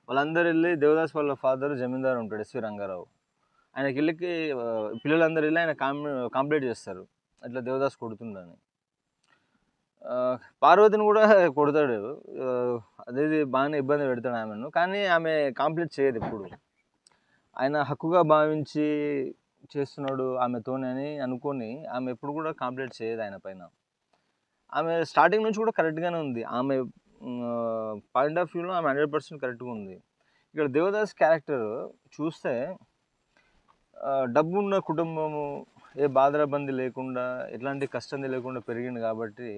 వాళ్ళందరూ వెళ్ళి దేవదాస్ వాళ్ళ ఫాదర్ జమీందారు ఉంటాడు ఎస్వి రంగారావు. ఆయనకి వెళ్ళి పిల్లలందరూ వెళ్ళి ఆయన కంప్లైంట్ చేస్తారు ఇట్లా దేవదాస్ కొడుతుండని. పార్వతిని కూడా కొడతాడు. అదేది బాగానే ఇబ్బంది పెడతాడు ఆమెను. కానీ ఆమె కంప్లైంట్ చేయదు ఎప్పుడు. ఆయన హక్కుగా భావించి చేస్తున్నాడు ఆమెతోనే అని అనుకొని ఆమె ఎప్పుడు కూడా కంప్లైంట్ చేయదు ఆయన పైన. ఆమె స్టార్టింగ్ నుంచి కూడా కరెక్ట్గానే ఉంది. ఆమె పాయింట్ ఆఫ్ వ్యూలో ఆమె 100% కరెక్ట్గా ఉంది. ఇక్కడ దేవదాస్ క్యారెక్టర్ చూస్తే డబ్బున్న కుటుంబము, ఏ బాధరబంది లేకుండా ఎట్లాంటి కష్టం లేకుండా పెరిగింది కాబట్టి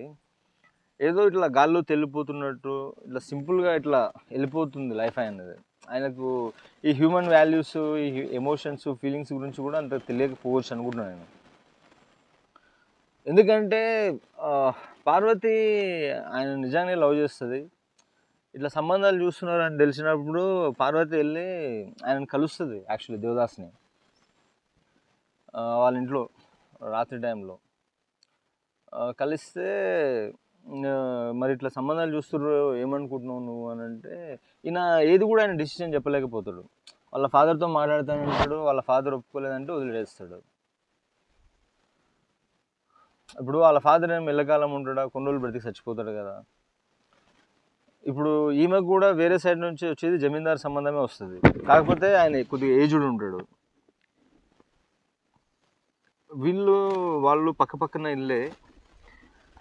ఏదో ఇట్లా గాల్లో తెలిపోతున్నట్టు ఇట్లా సింపుల్గా ఇట్లా వెళ్ళిపోతుంది లైఫ్ అనేది. ఆయనకు ఈ హ్యూమన్ వాల్యూస్, ఈ ఎమోషన్స్, ఫీలింగ్స్ గురించి కూడా అంత తెలియకపోవచ్చు అనుకుంటున్నాను నేను. ఎందుకంటే పార్వతి ఆయన నిజంగానే లవ్ చేస్తుంది. ఇట్లా సంబంధాలు చూస్తున్నారు అని తెలిసినప్పుడు పార్వతి వెళ్ళి ఆయనను కలుస్తుంది యాక్చువల్లీ దేవదాస్ని వాళ్ళ ఇంట్లో రాత్రి టైంలో. కలిస్తే మరి ఇట్లా సంబంధాలు చూస్తుర్రు ఏమనుకుంటున్నావు నువ్వు అని అంటే ఈయన ఏది కూడా ఆయన డిసిషన్ చెప్పలేకపోతాడు. వాళ్ళ ఫాదర్తో మాట్లాడుతానంటాడు, వాళ్ళ ఫాదర్ ఒప్పుకోలేదంటే వదిలేస్తాడు. ఇప్పుడు వాళ్ళ ఫాదర్ ఏమో ఎల్లకాలం ఉంటాడా, కొన్ని రోజులు బ్రతికి చచ్చిపోతాడు కదా. ఇప్పుడు ఈమెకు కూడా వేరే సైడ్ నుంచి వచ్చేది జమీందారు సంబంధమే వస్తుంది. కాకపోతే ఆయన కొద్దిగా ఏజ్డ్ ఉంటాడు. వాళ్ళు పక్క పక్కన ఇల్లే.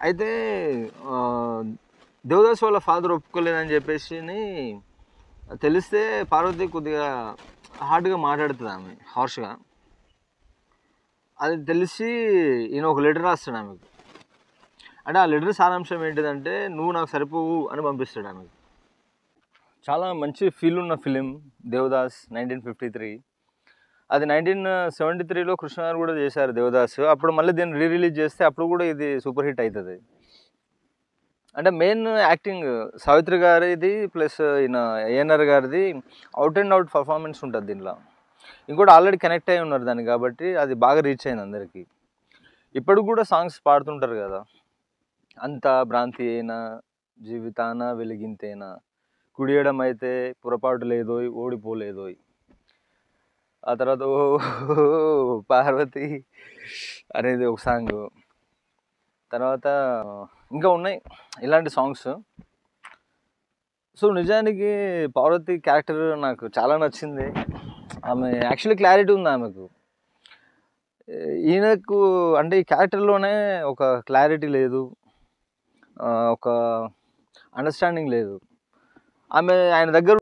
అయితే దేవదాస్ వాళ్ళ ఫాదర్ ఒప్పుకోలేదని చెప్పేసి తెలిస్తే పార్వతి కొద్దిగా హార్డ్గా మాట్లాడుతుంది, ఆమె హార్ష్గా. అది తెలిసి ఈయన ఒక లెటర్ రాస్తాడు ఆమెకు. అంటే ఆ లెటర్ సారాంశం ఏంటిదంటే నువ్వు నాకు సరిపోవు అని పంపిస్తాడు ఆమెకు. చాలా మంచి ఫీల్ ఉన్న ఫిలిం దేవదాస్ 1953. అది 1973లో కృష్ణ గారు కూడా చేశారు దేవదాస్. అప్పుడు మళ్ళీ దీన్ని రిలీజ్ చేస్తే అప్పుడు కూడా ఇది సూపర్ హిట్ అవుతుంది. అంటే మెయిన్ యాక్టింగ్ సావిత్రి గారిది ప్లస్ ఈయన ఏఎన్ఆర్ గారిది అవుట్ అండ్ అవుట్ పర్ఫార్మెన్స్ ఉంటుంది దీనిలో. ఇంకోటి ఆల్రెడీ కనెక్ట్ అయి ఉన్నారు దాన్ని కాబట్టి అది బాగా రీచ్ అయింది అందరికీ. ఇప్పుడు కూడా సాంగ్స్ పాడుతుంటారు కదా, అంతా భ్రాంతి అయినా జీవితాన వెలిగింతేనా, కుడియడం అయితే పొరపాటు లేదోయ్ ఓడిపోలేదోయ్, ఆ తర్వాత ఓ పార్వతి అనేది ఒక సాంగ్, తర్వాత ఇంకా ఉన్నాయి ఇలాంటి సాంగ్స్. సో నిజానికి పార్వతి క్యారెక్టర్ నాకు చాలా నచ్చింది. ఆమె యాక్చువల్లీ క్లారిటీ ఉంది ఆమెకు. ఈయనకు అంటే ఈ క్యారెక్టర్లోనే ఒక క్లారిటీ లేదు, ఒక అండర్స్టాండింగ్ లేదు. ఆమె ఆయన దగ్గర